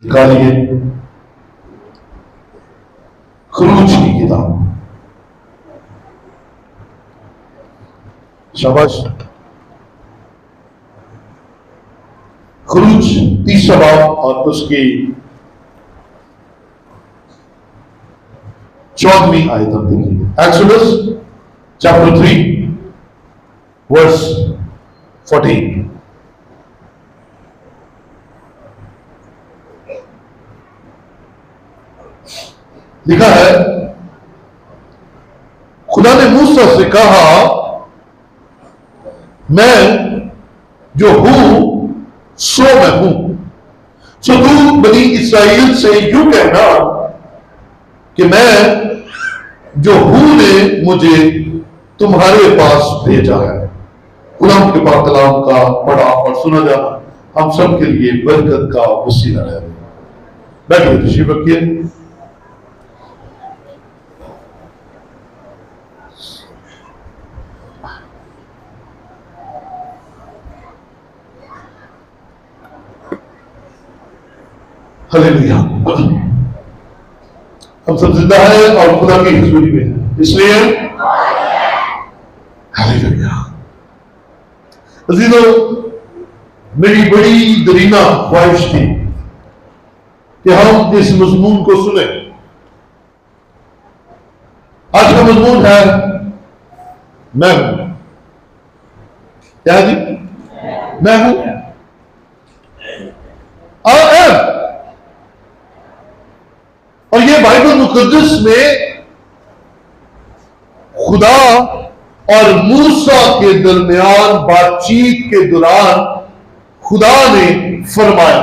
निकालिए खुरूज की किताब। शाबाश। खुरूज 30वां बाब और उसकी 14वीं आयत हम देखेंगे। Exodus chapter 3 verse 14। लिखा है, खुदा ने मूसा से कहा, मैं जो हूं सो मैं हूं। सो तू बनी इस्राएल से यूं कहना कि मैं जो हूं ने मुझे तुम्हारे पास भेजा है। खुदा के पाक कलाम का पढ़ा और सुना जाना हम सब के लिए बरकत का वसीला है। बैठिए, तशरीफ रखिए। हालेलुया। हम सब जिंदा है और खुदा की हुजूरी में है, इसलिए हालेलुया। अजीजों, मेरी बड़ी दरीना ख्वाहिश थी कि हम इस मजमून को सुने। आज का मजमून है मैं हूं। क्या जी? मैं हूं। और ये बाइबल मुकद्दस में खुदा और मूसा के दरमियान बातचीत के दौरान खुदा ने फरमाया।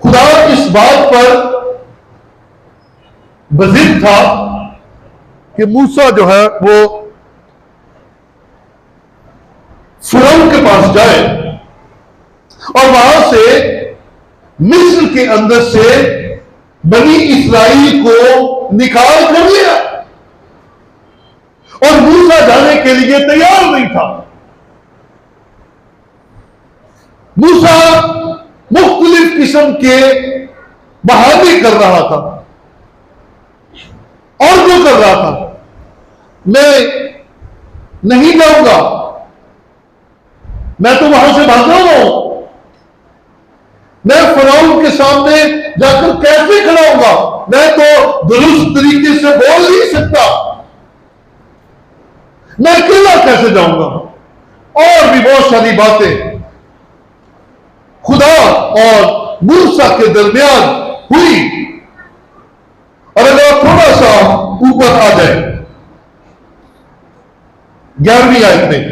खुदा इस बात पर बज़िद था कि मूसा जो है वो फिरौन के पास जाए और वहां से मिस्र के अंदर से बनी इस्राएल को निकाल कर लिया। और मूसा जाने के लिए तैयार नहीं था। मूसा मुख्तलिफ किस्म के बहाने कर रहा था। और जो कर रहा था, मैं नहीं जाऊंगा, मैं तो वहां से भाग रहा हूं, मैं फिरौन के सामने जाकर कैसे खड़ा होगा, मैं तो दुरुस्त तरीके से बोल नहीं सकता, मैं अकेला कैसे जाऊंगा, और भी बहुत सारी बातें खुदा और मूसा के दरमियान हुई। और अगर थोड़ा सा ऊपर आ जाए 11वीं आयत में,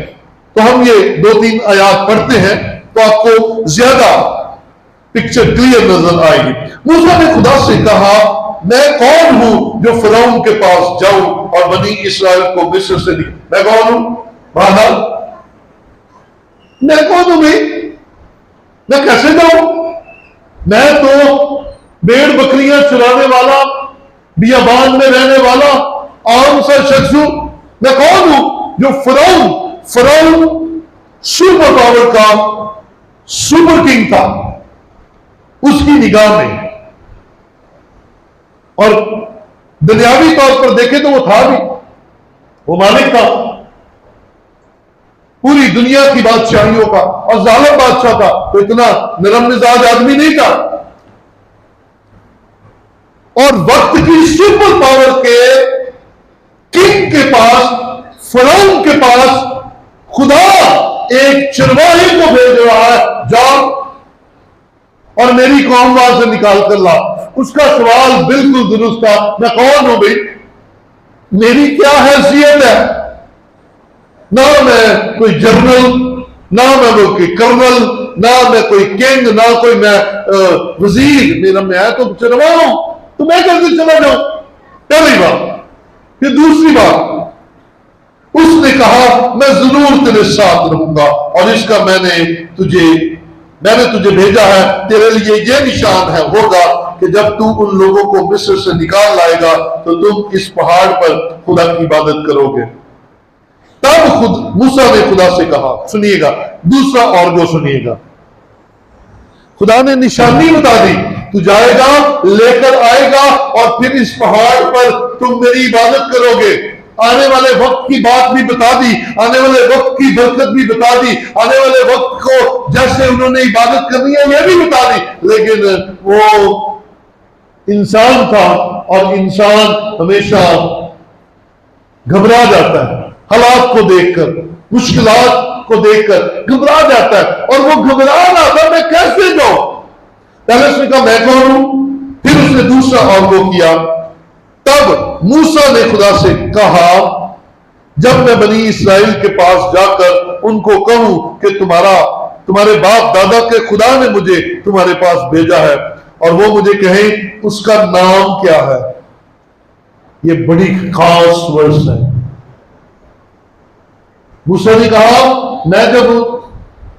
तो हम ये 2-3 आयत पढ़ते हैं तो आपको ज्यादा पिक्चर क्लियर नजर आएगी। मूसा ने खुदा से कहा, मैं कौन हूं जो फिरौन के पास जाऊं और बनी इस्राएल को मिस्र से निकालूं? मैं कौन हूं? बाहर मैं कौन हूं भाई? मैं कैसे जाऊं? मैं तो भेड़ बकरियां चुराने वाला, बियाबान में रहने वाला आम सा शख्स हूं। मैं कौन हूं जो फिरौन सुपर पावर का सुपर किंग था उसकी निगाह में। और दुनियावी तौर पर देखें तो वो था भी, वो मालिक था पूरी दुनिया की बादशाहियों का, और जालिम बादशाह था, तो इतना नरम मिजाज आदमी नहीं था। और वक्त की सुपर पावर के किंग के पास, फिरौन के पास खुदा एक चरवाहे को भेज रहा है, जाओ और मेरी कौम वहां से निकाल कर ला। उसका सवाल बिल्कुल दुरुस्त था, मैं कौन हूं भाई? मेरी क्या हैसियत है? ना मैं कोई जनरल, ना मैं कोई कर्नल, ना मैं कोई किंग, ना कोई मैं वजीर। मेरा मैं तो चरवा हूं, तो मैं कैसे चला जाऊं? पहली बात। फिर दूसरी बात, उसने कहा मैं जरूर तेरे साथ रहूंगा, और इसका मैंने तुझे भेजा है। तेरे लिए यह निशान है होगा कि जब तू उन लोगों को मिस्र से निकाल लाएगा तो तुम इस पहाड़ पर खुदा की इबादत करोगे। तब मूसा ने खुदा से कहा, सुनिएगा, दूसरा और गो सुनिएगा, खुदा ने निशानी बता दी, तू जाएगा, लेकर आएगा और फिर इस पहाड़ पर तुम मेरी इबादत करोगे। आने वाले वक्त की बात भी बता दी, आने वाले वक्त की बरकत भी बता दी, आने वाले वक्त को जैसे उन्होंने इबादत करनी है यह भी बता दी। लेकिन वो इंसान था और इंसान हमेशा घबरा जाता है, हालात को देखकर, मुश्किलात को देखकर घबरा जाता है। और वो घबरा रहा था, मैं कैसे जाऊं? पहले उसने कहा मैं कौन हूं, फिर उसने दूसरा और वो किया। तब मूसा ने खुदा से कहा, जब मैं बनी इस्राएल के पास जाकर उनको कहूं कि तुम्हारे बाप दादा के खुदा ने मुझे तुम्हारे पास भेजा है, और वो मुझे कहे उसका नाम क्या है। ये बड़ी खास वर्ष है। मूसा ने कहा, मैं जब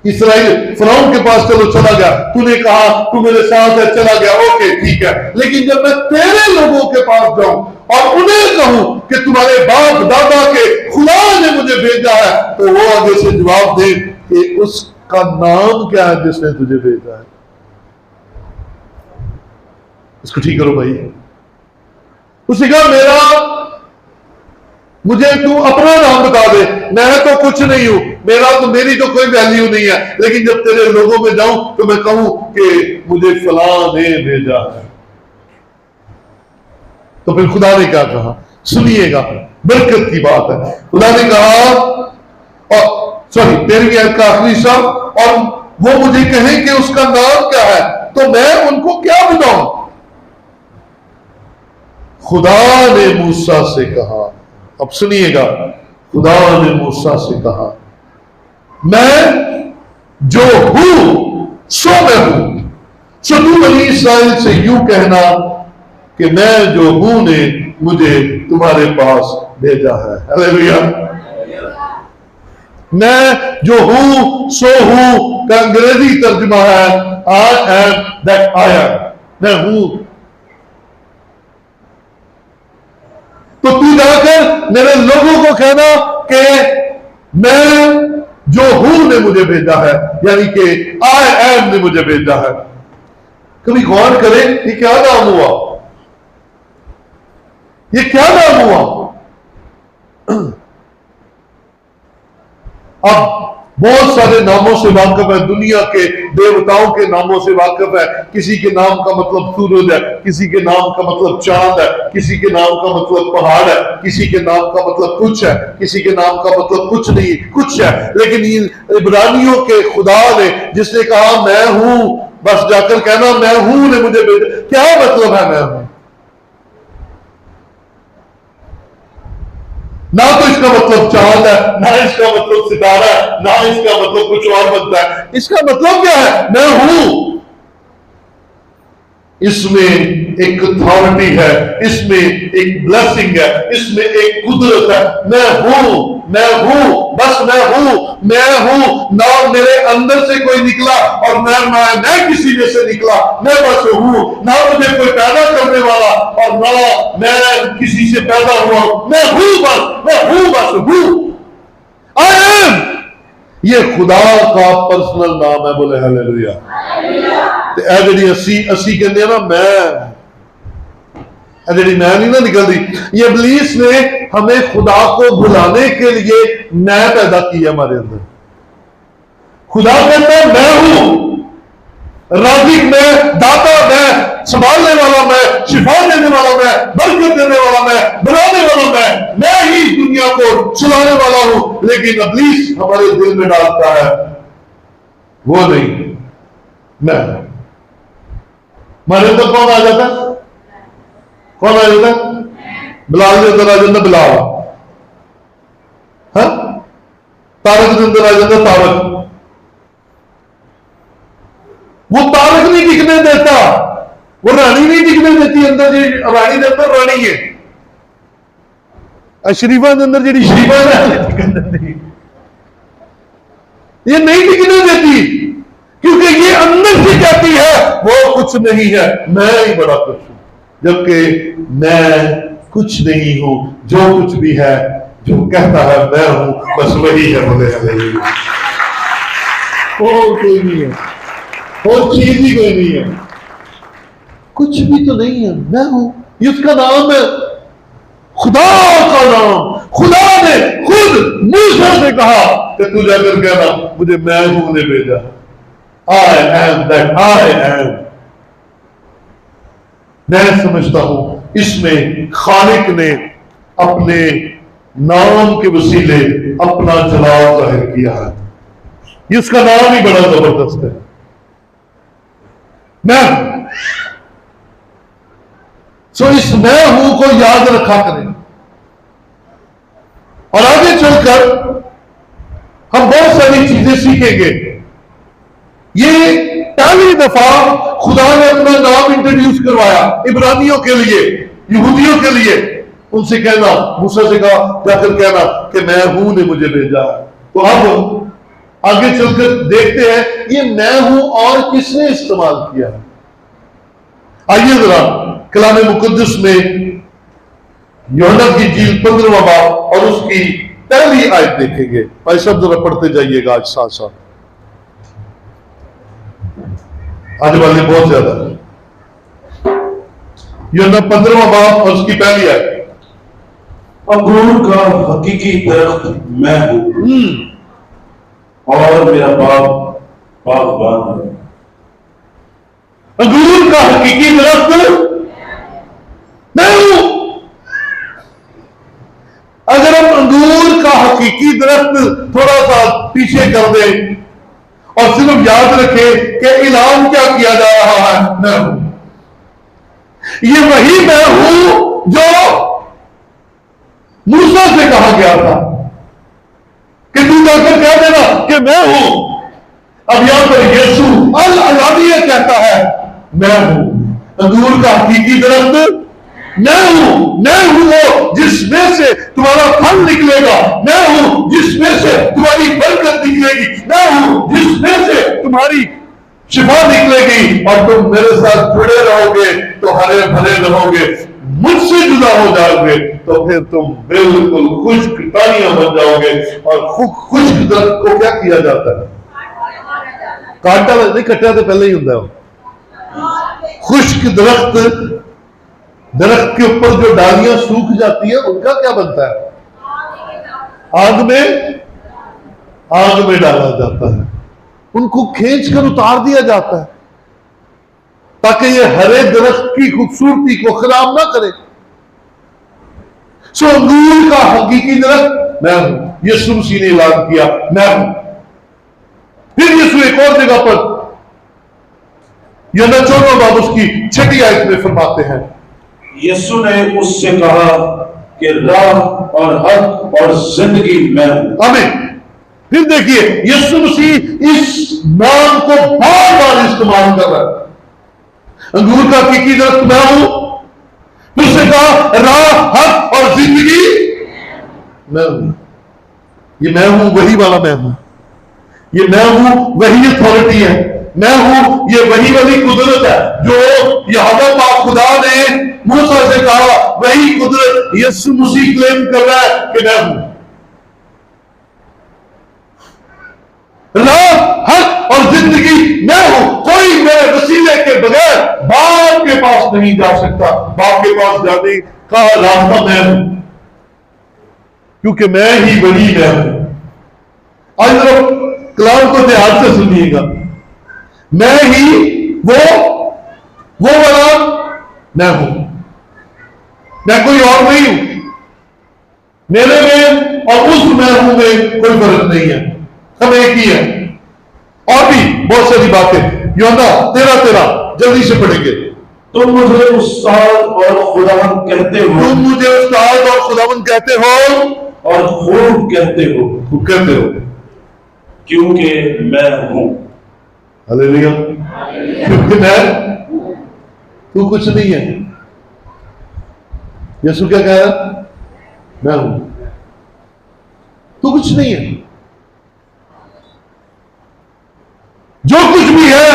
इस्राएल फिरौन के पास चला गया, तूने कहा तू मेरे साथ है, चला गया, ओके ठीक है। लेकिन जब मैं तेरे लोगों के पास जाऊं और उन्हें कहूं कि तुम्हारे बाप दादा के खुदा ने मुझे भेजा है, तो वो आगे से जवाब दे कि उसका नाम क्या है जिसने तुझे भेजा है। इसको ठीक करो भाई। उसने कहा मुझे तू अपना नाम बता दे, मैं तो कुछ नहीं हूं, मेरी तो कोई वैल्यू नहीं है, लेकिन जब तेरे लोगों में जाऊं तो मैं कहूं कि मुझे फलां ने भेजा है। तो फिर खुदा ने क्या कहा, सुनिएगा, बरकत की बात है। खुदा ने कहा, और सॉरी 13वीं आयत का आखिरी शब्द, और वो मुझे कहे कि उसका नाम क्या है, तो मैं उनको क्या बताऊं। खुदा ने मूसा से कहा, अब सुनिएगा, खुदा ने मूसा से कहा, मैं जो हूं सो मैं हूं, सो तू बनी इस्राएल से यूं कहना कि मैं जो हूं ने मुझे तुम्हारे पास भेजा है। हालेलुया। मैं जो हूं सो हूं का अंग्रेजी तर्जुमा है I am that I am, मैं हूं। तो तू जाकर मेरे लोगों को कहना कि मैं जो हूं ने मुझे भेजा है, यानी कि आई एम ने मुझे भेजा है। कभी गौर करें, ये क्या नाम हुआ, ये क्या नाम हुआ। अब बहुत सारे नामों से वाकिफ है, दुनिया के देवताओं के नामों से वाकिफ है। किसी के नाम का मतलब सूरज है, किसी के नाम का मतलब चांद है, किसी के नाम का मतलब पहाड़ है, किसी के नाम का मतलब कुछ है, किसी के नाम का मतलब कुछ नहीं, कुछ है। लेकिन इब्रानियों के खुदा ने जिसने कहा मैं हूं, बस जाकर कहना मैं हूं ने मुझे भेजा। क्या मतलब है मैं हूं? ना तो इसका मतलब चांद है, ना इसका मतलब सितारा है, ना इसका मतलब कुछ और बनता है। इसका मतलब क्या है? मैं हूं। इसमें एक अथॉरिटी है, इसमें एक ब्लेसिंग है, इसमें एक कुदरत है। मैं हूं, मैं हूं, बस मैं हूं, मैं हूं। ना मेरे अंदर से कोई निकला और मैं किसी में से निकला, मैं बस हूं। ना मुझे कोई पैदा करने वाला और ना मैं किसी से पैदा हुआ, मैं हूं, बस मैं हूं, बस हूं। आई एम, ये खुदा का पर्सनल नाम है। बोले हालेलुया। असी कहते हैं ना मैं नहीं ना निकलती। ये इब्लीस ने हमें खुदा को बुलाने के लिए मैं पैदा किया हमारे अंदर। खुदा कहता है मैं हूं, राज़िक मैं, दाता मैं, संभालने वाला मैं, शिफा देने वाला मैं, बरकत देने वाला मैं, बनाने वाला मैं ही दुनिया को चलाने वाला हूं। लेकिन इब्लीस हमारे दिल में डालता है वो नहीं, मैं। हमारे अंदर कौन आ जाता है? कौन आ जाता है? बिलाल के अंदर आ जाता बिलाल, हाँ? तारक के अंदर आ जाता तारक। वो तारक नहीं टिकने देता, वो रानी नहीं टिकने देती अंदर जी। रानी के अंदर रानी है, शरीफा के अंदर जी शरीफा है, ये नहीं टिकने देती, क्योंकि ये अंदर से कहती है वो कुछ नहीं है, मैं ही बड़ा कुछ हूं। जबकि मैं कुछ नहीं हूं, जो कुछ भी है, जो कहता है मैं हूं, बस वही है। बोले हालेलुया। कोई नहीं है, और चीज ही कोई नहीं है, कुछ भी तो नहीं है, मैं हूं। ये उसका नाम है, खुदा का नाम। खुदा ने खुद मूसा से कहा कि तू जाकर कहना मुझे मैं हूं ने भेजा। I am that I am. मैं समझता हूं इसमें खालिक ने अपने नाम के वसीले अपना जलाल जाहिर किया है। इसका नाम ही बड़ा जबरदस्त है, मैं हूं। सो इस मैं हूं को याद रखा करें, और आगे चलकर हम बहुत सारी चीजें सीखेंगे। ये पहली दफा खुदा ने अपना नाम इंट्रोड्यूस करवाया इब्रानियों के लिए, यहूदियों के लिए। उनसे कहना, मूसा से कहा जाकर कहना कि मैं हूं ने मुझे भेजा। तो अब आगे चलकर देखते हैं ये मैं हूं और किसने इस्तेमाल किया है। आइए जरा कलाम मुकद्दस में यूहन्ना की इंजील 15वां बाब और उसकी पहली आयत देखेंगे। भाई सब जरा पढ़ते जाइएगा आज साथ साथ, आने वाले बहुत ज्यादा। यूहन्ना 15वां बाब और उसकी पहली आयत। अंगूर का हकीकी दरख्त मैं हूं और मेरा बाप बागबान है। अंगूर का हकीकी दरख्त मैं हूं। अगर हम अंगूर का हकीकी दरख्त थोड़ा सा पीछे कर दें और सिर्फ याद रखें कि ऐलान क्या किया जा रहा है, मैं हूं। ये वही मैं हूं जो मूसा से कहा गया था कि तू जाकर कह देना कि मैं हूं। अब यहां पर यीशु अल अलानिया कहता है मैं हूं। अंगूर का हकीकी दरख्त मैं हूं वो जिसमें से तुम्हारा फल निकलेगा। मैं हूं जिसमें से तुम्हारी बरकत निकलेगी। मैं हूं जिसमें से तुम्हारी शिफा निकलेगी और तुम मेरे साथ जुड़े रहोगे तो हरे भरे रहोगे। मुझसे जुदा हो जाओगे तो फिर तुम बिल्कुल खुश्क टालियां बन जाओगे। और खुश्क दरख्त को क्या किया जाता है? काटा नहीं, कट्टा तो पहले ही होता है। खुश्क दरख्त के ऊपर जो डालियां सूख जाती है उनका क्या बनता है? आग में डाला जाता है, उनको खींच कर उतार दिया जाता है ताकि ये हरे दरख्त की खूबसूरती को खराब ना करे। सो अंगूर का हकीकी दरख्त मैं हूं। यीशु मसीह ने ऐलान किया मैं हूं। फिर यीशु एक और जगह पर यूहन्ना 14वां बाब उसकी 6ठी आयत में फरमाते हैं, यीशु ने उससे कहा कि राह और हक और जिंदगी मैं हूं। आमीन। फिर देखिए यीशु मसीह इस नाम को बार बार इस्तेमाल कर रहा है। अंगूर का हकीकी दरख्त मैं हूं, फिर से कहा राह हक और जिंदगी मैं हूं। ये मैं हूं वही वाला मैं हूं। ये मैं हूं वही अथॉरिटी है। मैं हूं ये वही वाली कुदरत है जो यहोवा पाक खुदा ने मूसा से कहा। वही कुदरत यीशु मसीह क्लेम कर रहा है कि मैं हूं। राह हक और जिंदगी मैं हूं। कोई मेरे वसीले के बगैर बाप के पास नहीं जा सकता। बाप के पास जाने का रास्ता मैं हूं, क्योंकि मैं ही वही मैं हूं। आज जरा कलाम को ध्यान से सुनिएगा। मैं ही वो वाला मैं हूं, मैं कोई और नहीं हूं। मेरे में और उस मैं हूं में कोई फर्क नहीं है, सब एक ही है। और भी बहुत सारी बातें यूहन्ना 13:13 जल्दी से पढ़ेंगे। तुम मुझे उस्ताद और खुदावंद कहते हो। तुम मुझे उस्ताद और खुदावंद कहते हो और खूब कहते हो क्योंकि मैं हूं। हालेलुया। क्योंकि मैं, तू कुछ नहीं है। यीशु क्या कह रहा है? मैं हूं, तू कुछ नहीं है। जो कुछ भी है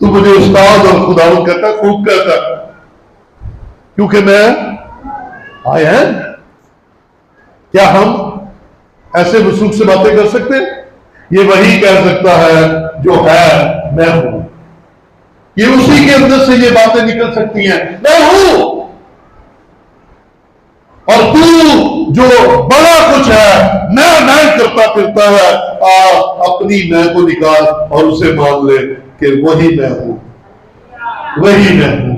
तू मुझे उस्ताद और खुदावंद कहता है, खूब कहता है, क्योंकि मैं आई एम। क्या हम ऐसे वसूख से बातें कर सकते हैं? ये वही कह सकता है जो है मैं हूं। ये उसी के अंदर से ये बातें निकल सकती हैं, मैं हूं। और तू जो बड़ा कुछ है मैं करता फिरता है, अपनी मैं को निकाल और उसे मान ले कि वही मैं हूं, वही मैं हूं।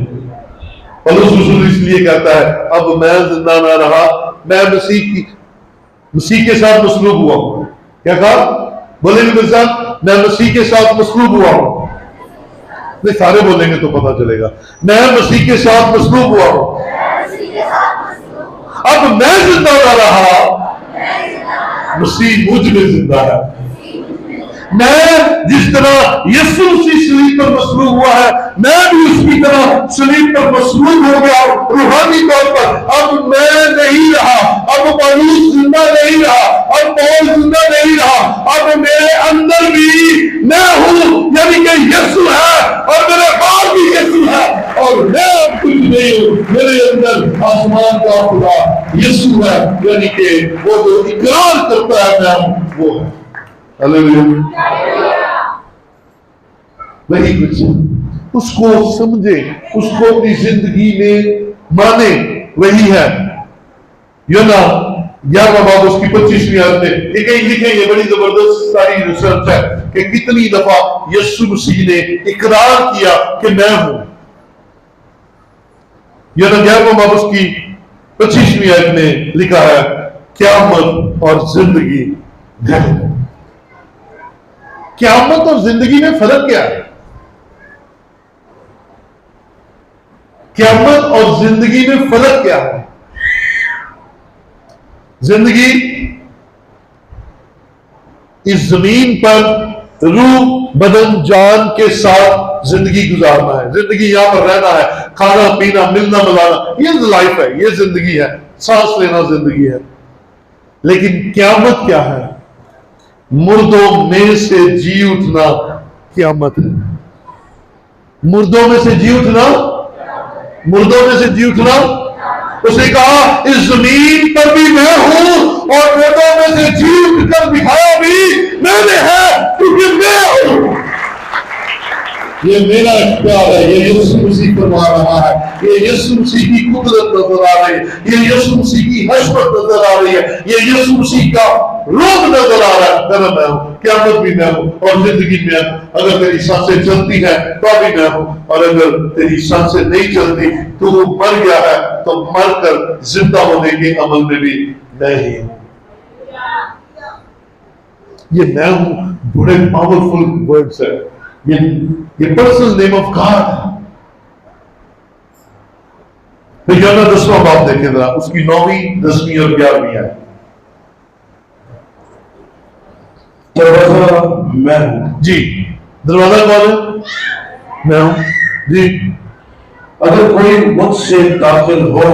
पौलुस रसूल इसलिए कहता है अब मैं जिंदा ना रहा, मैं मसीह के साथ मसलूब हुआ हूं। क्या कहा? बोलेंगे मेरे साथ, मैं मसीह के साथ मसलूब हुआ हूं। नहीं, सारे बोलेंगे तो पता चलेगा। मैं मसीह के साथ मसलूब हुआ हूं। अब मैं जिंदा ना रहा, मसीह मुझ में जिंदा है। मैं जिस तरह यीशु मसीह सलीब पर मसलूब हुआ है, मैं भी उसी तरह सलीब पर मसलूब हो गया रूहानी तौर पर। अब मैं नहीं रहा, अब पौलुस जिंदा नहीं रहा, अब पौल जिंदा नहीं रहा, अब मेरे अंदर भी मैं हूं, यानी कि यीशु है और मेरे बाहर भी यीशु है, और मैं अब कुछ नहीं हूं। मेरे अंदर आसमान का खुदा यीशु है, यानी कि वो जो इकरार करता है मैं हूं, वो है। हालेलुया। वही कुछ उसको समझे, उसको अपनी जिंदगी में माने, वही है। योना 11वां बाब उसकी 25वीं आयत में लिखे, ये बड़ी जबरदस्त सारी रिसर्च है कि कितनी दफा यीशु मसीह ने इकरार किया कि मैं हूं। योना 11वां बाब उसकी 25वीं आयत में लिखा है, क़यामत और जिंदगी है। क़यामत और जिंदगी में फर्क क्या है? क़यामत और जिंदगी में फर्क क्या है? जिंदगी इस जमीन पर रूह बदन जान के साथ जिंदगी गुजारना है। जिंदगी यहां पर रहना है, खाना पीना मिलना मिलाना, ये लाइफ है, ये जिंदगी है, सांस लेना जिंदगी है। लेकिन क़यामत क्या है? मुर्दों में से जी उठना क़यामत है। मुर्दों में से जी उठना, मुर्दों में से जी उठना। उसने कहा इस जमीन पर भी मैं हूं और मुर्दों में से जी उठकर दिखाया भी मैंने है, क्योंकि मैं हूं। ये मेरा इख्तियार है, ये यीशु मसीह फरमा रहा है, ये यीशु मसीह की कुदरत नजर आ रही है, ये यीशु मसीह की हशमत नजर आ रही है, ये यीशु मसीह का रोग नजर आ रहा है। मेरा मैं हूं, क़यामत भी मैं हूं और जिंदगी में हूं। अगर तेरी सांसें चलती है तो भी मैं हूं, और अगर तेरी सांसें नहीं चलती तो वो मर गया है, तो मरकर जिंदा होने के अमल में भी मैं ही हूं। ये मैं हूं बड़े पावरफुल वर्ड्स है। ये पर्सनल नेम ऑफ गॉड है। फिर योना 10वां बाब देखें जरा, उसकी 9वीं 10वीं और 11वीं है। दरवाजा मैं हूं। जी, दरवाजा कौन है? मैं हूं जी। अगर कोई मुझसे दाखिल हो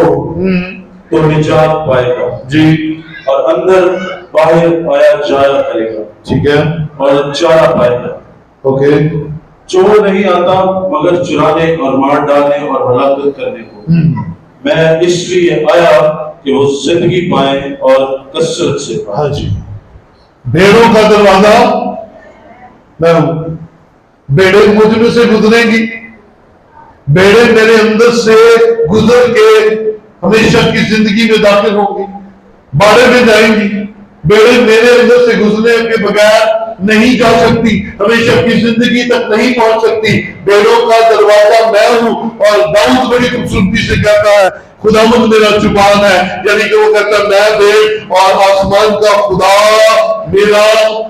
तो निजात पाएगा जी, और अंदर बाहर आया जाया करेगा, ठीक है, और चारा पाएगा। ओके। चोर नहीं आता मगर चुराने और मार डालने और हलाकत करने को। मैं इसलिए आया कि वो जिंदगी पाए और कसरत से पाए। हाँ जी, भेड़ों का दरवाजा मैं हूं। भेड़ें मुझ में से गुजरेंगी, भेड़ें मेरे अंदर से गुजर के हमेशा की जिंदगी में दाखिल होंगी, बाड़े में जाएंगी। भेड़ें मेरे अंदर से गुजरने के बगैर नहीं जा सकती, हमेशा की जिंदगी तक नहीं पहुंच सकती। भेड़ों का दरवाजा मैं हूं। और दाऊद बड़ी खूबसूरती से कहता है खुदावंद मेरा चुपान है, यानी कि वो कहता है मैं भेड़ और आसमान का खुदा मेरा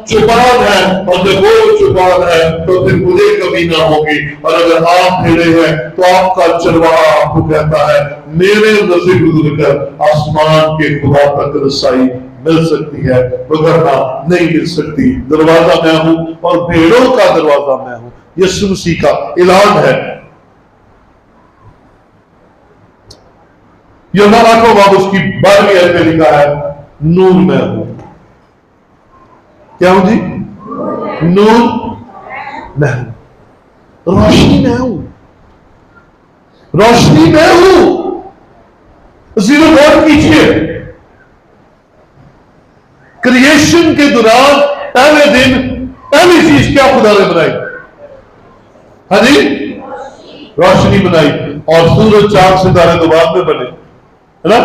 चुपान है, और जब वो चुपान है तो फिर मुझे कभी ना होगी। और अगर आप भेड़े हैं तो आपका चरवाहा आपको कहता है मेरे अंदर से गुजर कर आसमान के खुदा तक रसाई मिल सकती है, वरना नहीं मिल सकती। दरवाजा मैं हूं और भेड़ों का दरवाजा मैं हूं, यीशु मसीह का ऐलान है। योना 8वां बाब उसकी 12वीं आयत में लिखा है नूर मैं हूं। क्या हूं जी? नूर मैं हूं, रोशनी मैं हूं, रोशनी मैं हूं। जीरो गौर कीजिए, क्रिएशन के दौरान पहले दिन पहली चीज क्या खुदा ने बनाई? हाँ जी, रोशनी बनाई। और सूरज चांद सितारे तो बाद में बने, है ना?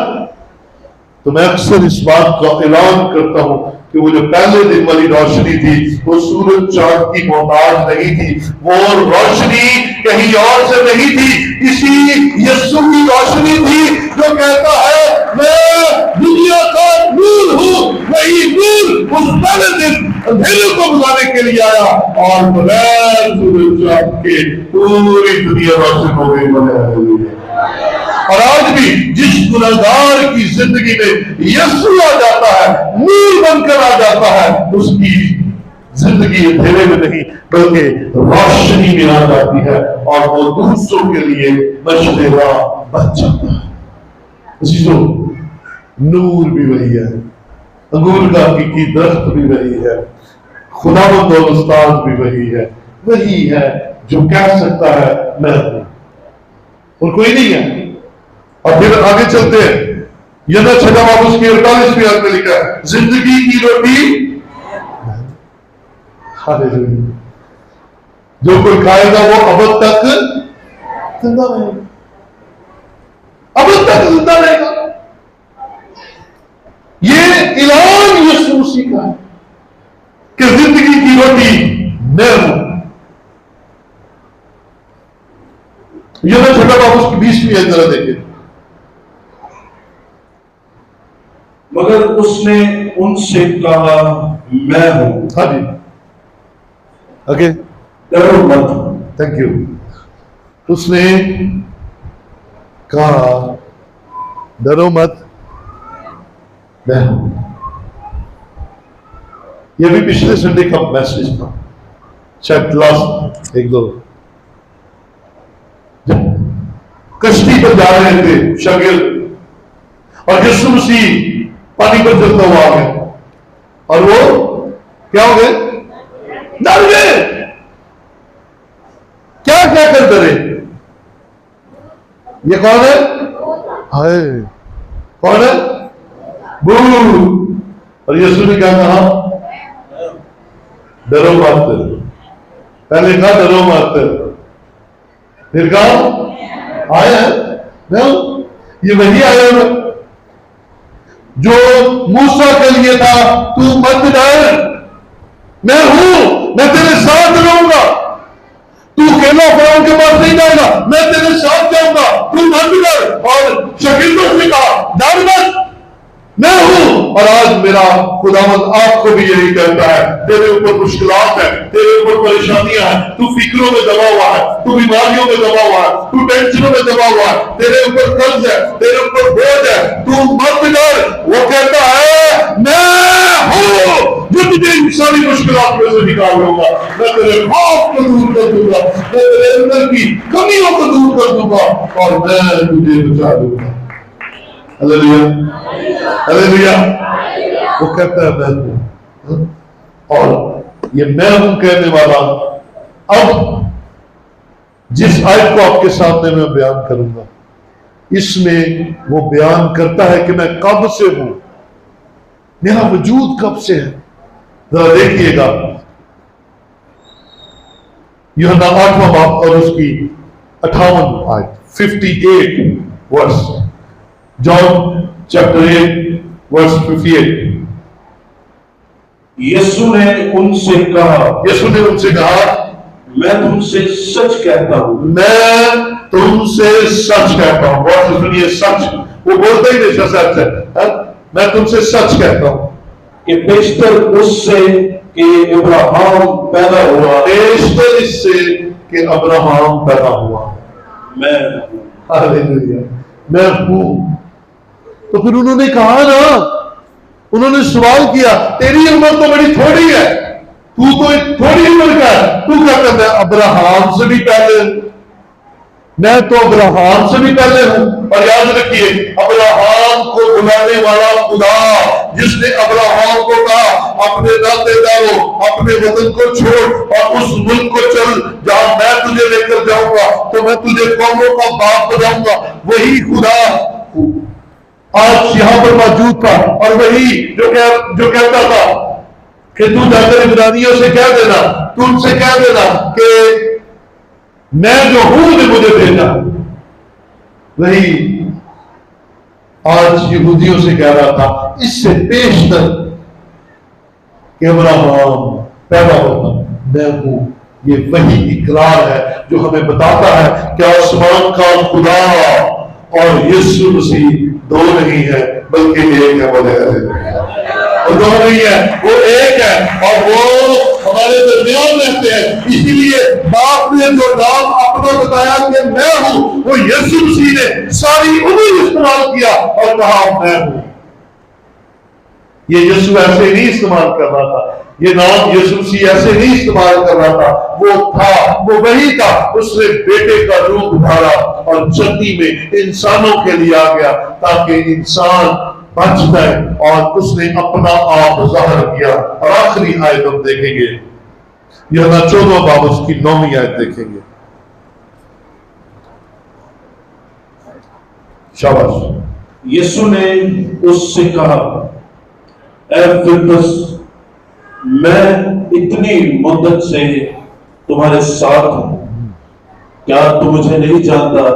तो मैं अक्सर इस बात का ऐलान करता हूं कि वो जो पहले दिन वाली रोशनी थी वो सूरज चांद की मोहताज नहीं थी, वो रोशनी कहीं और से नहीं थी, इसी यीशु की रोशनी थी जो कहता है मैं दुनिया का नूर हूं। वही नूर उस पहले दिन अंधेरे को बुलाने के लिए आया और बगैर सूरज चांद के पूरी दुनिया रोशन हो गई। और आज भी जिस गुनहगार की जिंदगी में यीशु आ जाता है, नूर बनकर आ जाता है, उसकी जिंदगी अंधेरे में नहीं बल्कि रोशनी में आ जाती है और वो दूसरों के लिए मशलेरा बन जाता है। चीजों नूर भी वही है, अंगूर का हकीकी दरख्त भी वही है, खुदावंद और उस्ताद भी वही है जो कह सकता है मैं हूं और कोई नहीं है। और फिर आगे चलते हैं, यह 6 बाब उसकी 48वीं आयत में लिखा है जिंदगी की रोटी हालेलुया, जो कोई खाएगा वो अब तक जिंदा रहेगा, अब तक जिंदा रहेगा। ये ऐलान यीशु मसीह का है कि जिंदगी की रोटी मैं हूं। यह 6 बाब उसकी 20वीं आयत जरा देखिए। मगर उसने उनसे कहा मैं हूं। हाँ जी, ओके, डरो मत। Thank you. उसने कहा डरो मत, मैं हूं। यह भी पिछले संडे का मैसेज था, शायद लास्ट 1-2, जब कश्ती पर जा रहे थे शागिर्द और यीशु मसीह पानी पर चलता हुआ आ गया और वो क्या हो गए? डर गए। क्या क्या कर डरे? ये कौन है? हाय, कौन है? बू। और यीशु ने क्या कहा? डरो मत। पहले कहा डरो मत, फिर कहा आया है, ये वही आया है जो मूसा के लिए था, तू मत डर, मैं हूं, मैं तेरे साथ रहूंगा, तू अकेला फरौन के पास नहीं जाएगा, मैं तेरे साथ जाऊंगा, तू मत डर। और शागिर्दों से कहा डर मत, मैं हूं। और आज मेरा खुदावंद आपको भी यही कहता है, तेरे ऊपर मुश्किलात है, तेरे ऊपर परेशानियां हैं, तू फिक्रों में दबा हुआ है, तू बीमारियों में दबा हुआ है, तू टेंशनों में दबा हुआ है, तेरे ऊपर कर्ज है, तेरे ऊपर बोझ है, तू मत डर। वो कहता है मैं हूं जो तुझे इन सारी मुश्किलात में से निकाल लूंगा, मैं तेरे खौफ को दूर कर दूंगा, मैं तेरे अंदर की कमियों को दूर कर दूंगा और मैं तुझे बचा दूंगा। Hallelujah, hallelujah. वो कहता है मैं हूं, और ये मैं हूं कहने वाला अब जिस आयत को आपके सामने मैं बयान करूंगा, इसमें वो बयान करता है कि मैं कब से हूं, मेरा वजूद कब से है। जरा देखिएगा यूहन्ना 8वां बाब और उसकी 58 आयत, 58 वर्स, जॉन चैप्टर 8 वर्स 58। यीशु ने उनसे कहा मैं तुमसे सच कहता हूं, मैं तुमसे सच कहता हूं। बहुत से सुनिए, सच वो बोलता ही नहीं सच है। मैं तुमसे सच कहता हूं कि बेशतर उससे कि अब्राहम पैदा हुआ, बेशतर इससे कि अब्राहम पैदा हुआ, मैं हालेलुया, मैं हूं। तो फिर उन्होंने कहा ना, उन्होंने सवाल किया तेरी उम्र तो बड़ी थोड़ी है, तू तो एक थोड़ी उम्र का है, तू क्या कहता है अब्राहम से भी पहले? मैं तो अब्राहम से भी पहले हूं। और याद रखिए, अब्राहम को बुलाने वाला खुदा, जिसने अब्राहम को कहा अपने नातेदारों, अपने वतन को छोड़ और उस मुल्क को चल जहां मैं तुझे लेकर जाऊंगा, तो मैं तुझे कौमों का बाप बनाऊंगा, वही खुदा आज यहां पर मौजूद था। और वही जो कहता था कि तू जाकर इब्रानियों से कह देना, तू उनसे कह देना कि मैं जो हूं ने मुझे भेजा। वही आज यहूदियों से कह रहा था, इससे पेशतर कि अब्राहम पैदा होगा मैं हूं। ये वही इकरार है जो हमें बताता है कि आसमान का खुदा और यीशु मसीह दो नहीं है बल्कि एक है। बोले वो दो नहीं है, वो एक है और वो हमारे दरमियान रहते हैं। इसीलिए बाप ने जो नाम अपना बताया कि मैं हूं, वो यीशु मसीह ने सारी उम्र इस्तेमाल किया और कहा मैं हूं। ये यीशु ऐसे नहीं इस्तेमाल कर रहा था, ये नाम यीशु मसीह ऐसे नहीं इस्तेमाल कर रहा था। वो था, वो वही था। उसने बेटे का रूप धारा और जल्दी में इंसानों के लिए आ गया ताकि इंसान बच जाए, और उसने अपना आप जाहिर किया। और आखिरी आयत हम देखेंगे, यूहन्ना 14 बाब उसकी 9वीं आयत देखेंगे। शाबाश। यीशु ने उससे कहा, ऐ फिलिप्पस, मैं इतनी मुद्दत से तुम्हारे साथ हूं, क्या तू मुझे नहीं जानता?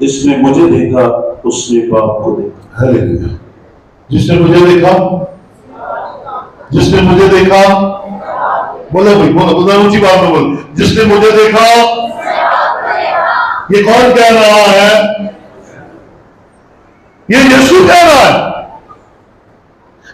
जिसने मुझे देखा उसने बाप को देखा। हालेलुया। जिसने मुझे देखा, जिसने मुझे देखा, बोलो भाई, बोलो ऊंची बात में बोलो, जिसने मुझे देखा। ये कौन कह रहा है? ये यीशु कह रहा है।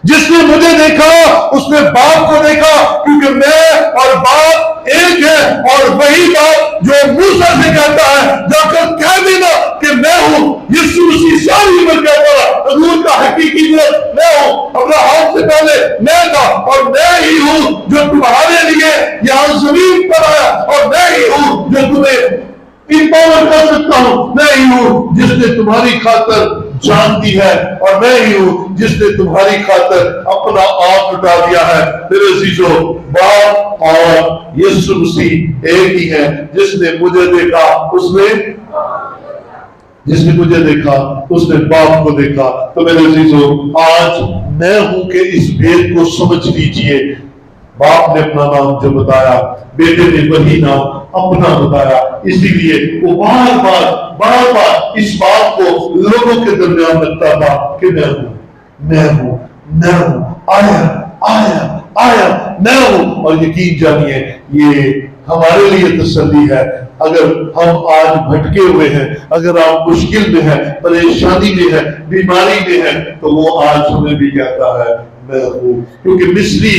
जिसने मुझे देखा उसने बाप को देखा, क्योंकि मैं और बाप एक है। और वही बात जो मूसा से कहता है, जाकर कह देना कि मैं हूं। यीशु मसीह सारी उम्र कहता रहा, हजूर का हकीकी मैं हूं। अब्राहम से पहले मैं था, और मैं ही हूं जो तुम्हारे लिए यहां जमीन पर आया, और मैं ही हूं जो तुम्हें इंपावर कर सकता हूं। मैं ही हूं जिसने तुम्हारी खातर जान दी है, और मैं ही हूं जिसने तुम्हारी खातर अपना आप लुटा दिया है। मेरे अजीजों, बाप और यीशु मसीह एक ही है। जिसने मुझे देखा उसने, जिसने मुझे देखा उसने बाप को देखा। तो मेरे अजीजों, आज मैं हूं कि इस भेद को समझ लीजिए। बाप ने अपना नाम जो बताया, बेटे ने वही नाम अपना बताया। इसीलिए वो बार बार इस बात को लोगों के दरमियान रखता था कि मैं हूं, मैं हूं, मैं हूं, आया मैं हूं। और यकीन जानिए, ये हमारे लिए तसल्ली है। अगर हम आज भटके हुए हैं, अगर आप मुश्किल में हैं, परेशानी में हैं, बीमारी में हैं, तो वो आज हमें भी कहता है मैं हूं। क्योंकि मिस्री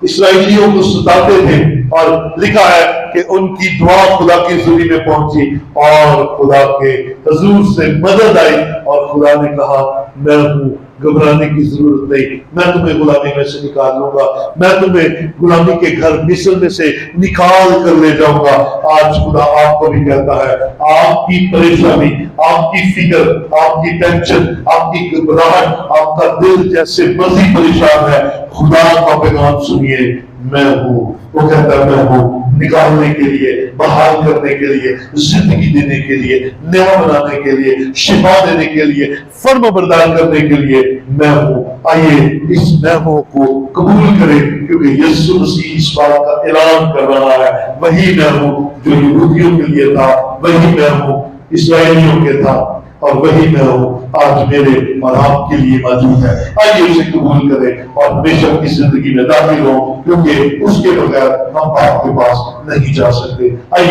इस्राएलियों को सताते थे, और लिखा है कि उनकी दुआ खुदा की जुबान में पहुंची और खुदा के हुजूर से मदद आई, और खुदा ने कहा मैं हूं, घबराने की जरूरत नहीं, मैं तुम्हें गुलामी में से निकाल लूंगा, मैं तुम्हें गुलामी के घर मिस्र में से निकाल कर ले जाऊंगा। आज खुदा आपको भी कहता है, आपकी परेशानी, आपकी फिक्र, आपकी टेंशन, आपकी घबराहट, आपका दिल जैसे मर्जी परेशान है, खुदा का पैगाम सुनिए, मैं हूं। वो कहता है मैं हूं, निकालने के लिए, बहाल करने के लिए, जिंदगी देने के लिए, नया बनाने के लिए, शिफा देने के लिए, फर्म बरदार करने के लिए मैं हूं। आइए इस मैं हूं को कबूल करें, क्योंकि यीशु मसीह इस बात का ऐलान कर रहा है, वही मैं हूं जो यहूदियों के लिए था, वही मैं हूं इस्राएलियों के था, और वही मैं हूं आज मेरे और आपके लिए मौजूद है। आइए उसे कबूल करें और हमेशा की जिंदगी में दाखिल हो, क्योंकि उसके बगैर हम बाप के पास नहीं जा सकते। आइए